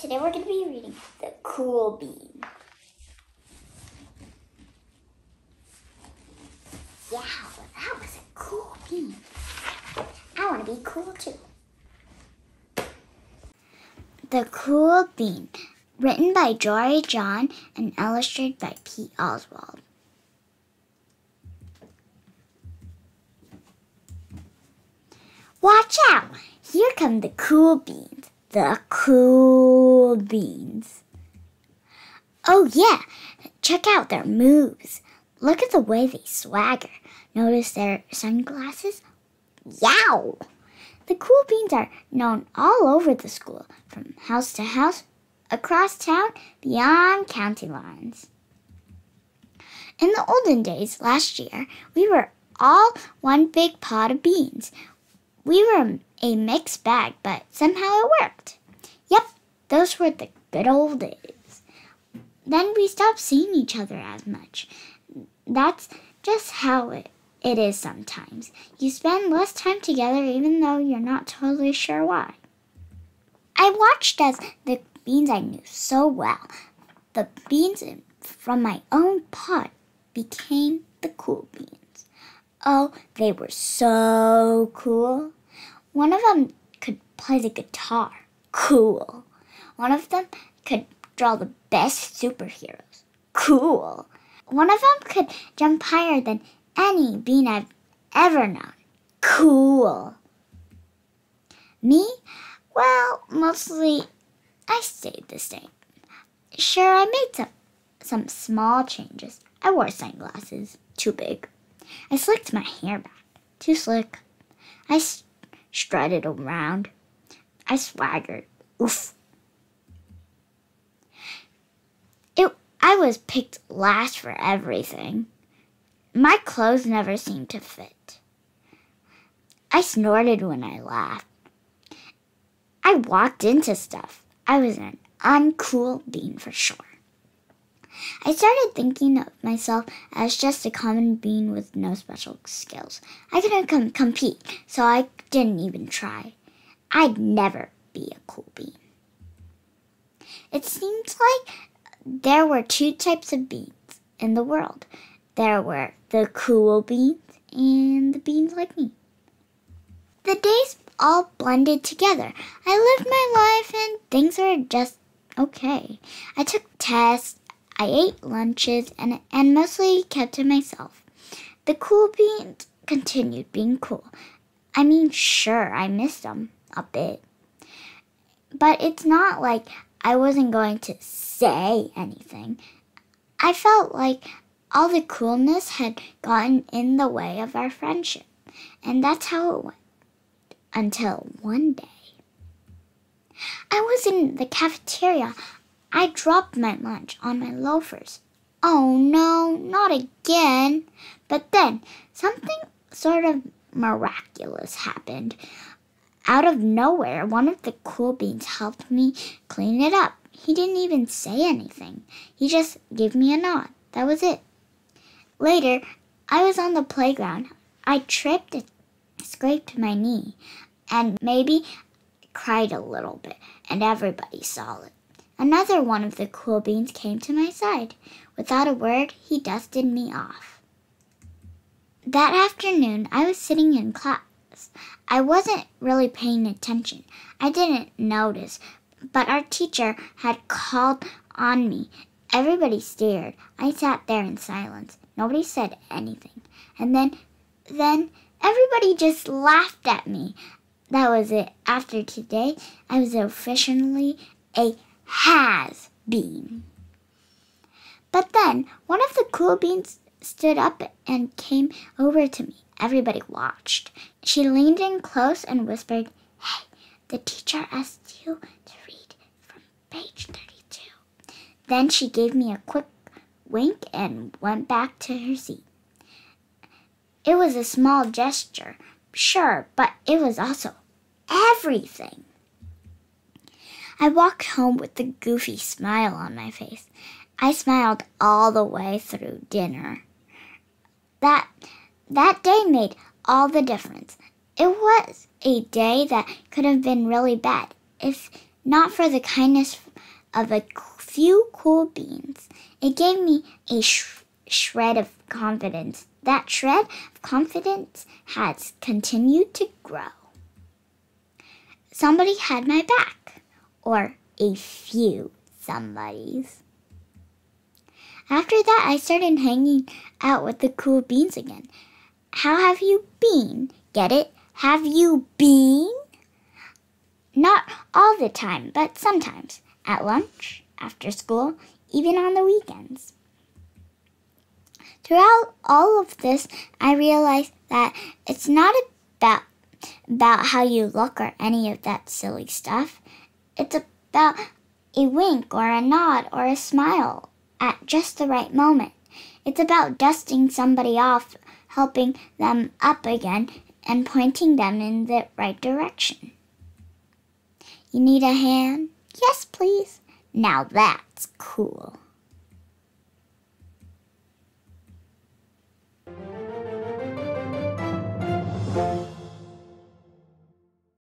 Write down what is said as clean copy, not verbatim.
today we're going to be reading The Cool Bean. Yeah, that was a cool bean. I want to be cool too. The Cool Bean, written by Jory John and illustrated by Oswald. Watch out! Here come the cool beans. The cool beans. Oh yeah, check out their moves. Look at the way they swagger. Notice their sunglasses? Yow! The cool beans are known all over the school, from house to house, across town, beyond county lines. In the olden days, last year, we were all one big pot of beans. We were a mixed bag, but somehow it worked. Yep, those were the good old days. Then we stopped seeing each other as much. That's just how it is sometimes. You spend less time together even though you're not totally sure why. I watched as the beans I knew so well, the beans from my own pot, became the cool beans. Oh, they were so cool. One of them could play the guitar. Cool. One of them could draw the best superheroes. Cool. One of them could jump higher than any bean I've ever known. Cool. Me? Well, mostly I stayed the same. Sure, I made some small changes. I wore sunglasses. Too big. I slicked my hair back. Too slick. I strutted around. I swaggered. Oof. I was picked last for everything. My clothes never seemed to fit. I snorted when I laughed. I walked into stuff. I was an uncool bean for sure. I started thinking of myself as just a common bean with no special skills. I couldn't compete, so I didn't even try. I'd never be a cool bean. It seems like there were two types of beans in the world. There were the cool beans and the beans like me. The days all blended together. I lived my life and things were just okay. I took tests. I ate lunches and mostly kept to myself. The cool beans continued being cool. I mean, sure, I missed them a bit. But it's not like I wasn't going to say anything. I felt like all the coolness had gotten in the way of our friendship. And that's how it went. Until one day. I was in the cafeteria. I dropped my lunch on my loafers. Oh no, not again. But then something sort of miraculous happened. Out of nowhere, one of the cool beans helped me clean it up. He didn't even say anything. He just gave me a nod. That was it. Later, I was on the playground. I tripped and scraped my knee and maybe cried a little bit, and everybody saw it. Another one of the cool beans came to my side. Without a word, he dusted me off. That afternoon, I was sitting in class. I wasn't really paying attention. I didn't notice, but our teacher had called on me. Everybody stared. I sat there in silence. Nobody said anything. And then everybody just laughed at me. That was it. After today, I was officially a has-been. But then, one of the cool beans stood up and came over to me. Everybody watched. She leaned in close and whispered, "Hey, the teacher asked you to read from page 32. Then she gave me a quick wink and went back to her seat. It was a small gesture, sure, but it was also everything. I walked home with a goofy smile on my face. I smiled all the way through dinner. That day made all the difference. It was a day that could have been really bad if not for the kindness of a few cool beans. It gave me a shred of confidence. That shred of confidence has continued to grow. Somebody had my back, or a few somebodies. After that, I started hanging out with the cool beans again. How have you been? Get it? Have you been? Not all the time, but sometimes. At lunch, after school, even on the weekends. Throughout all of this, I realized that it's not about how you look or any of that silly stuff. It's about a wink or a nod or a smile at just the right moment. It's about dusting somebody off, helping them up again, and pointing them in the right direction. You need a hand? Yes, please. Now that's cool.